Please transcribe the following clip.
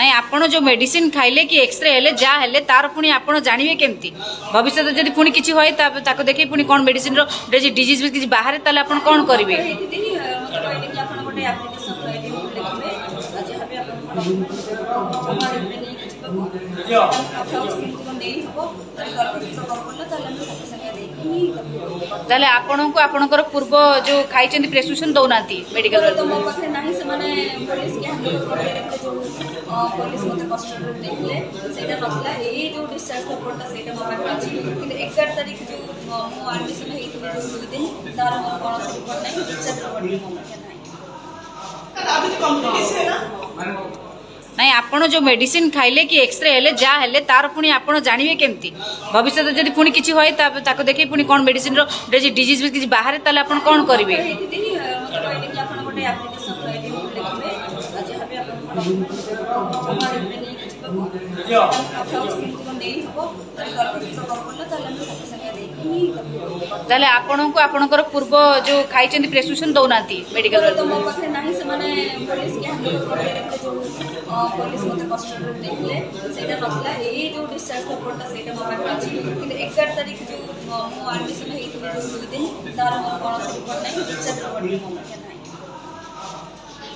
ନାଇଁ ଆପଣ जो मेडिसिन खाइले कि एक्सरे हेले जा हेले तार पुणी आपण जानिबे केमती भविष्य जदि पुणी किछि होय ताको देखि पुणी कोन मेडिसिन रो डिजीज भी किछि बाहर ताले आपण कोन करिवे ताले आपण को आपनकर पूर्व जो खाइचंदी प्रेस्क्रिप्शन दौनाती मेडिकल तो मो पाखे नाही से माने पुलिस के हैंडल करते जो पुलिस मते कस्टमर देखले सेटा नसला ए जो डिस्चार्ज पेपरटा सेटा मो पाखे अछि कि 11 तारिख जो मो एडमिशन हेइथिले जो 2 दिन तार मो कोन से रिपोर्ट नाही डिस्चार्ज पेपर मो पाखे नाही अभी तो कॉम्प्लिकेशन है ना नाଇଁ ଆପଣ जो मेडिसिन खाइले कि एक्सरे हेले जा हेले तार पुणी आपण जानिबे केमती भविष्य जदि पुणी किछि होय ताको देखि पुणी कोन मेडिसिन रो डिजीज भी किछि बाहर ताले आपण कोन करिवे ताले आपण को आपनकर पूर्व जो खाइचंदी प्रेस्क्रिप्शन दौनाती मेडिकल तो मो पाखे नाही से माने पुलिस के हैंडल करते जो पुलिस मते कस्टमर देखले सेटा नसला ए जो डिस्चार्ज पेपरटा सेटा मो पाखे अछि कि 11 तारिख जो मो एडमिशन हेइथिले जो 2 दिन तार मो कोन से रिपोर्ट नाही डिस्चार्ज पेपर मो पाखे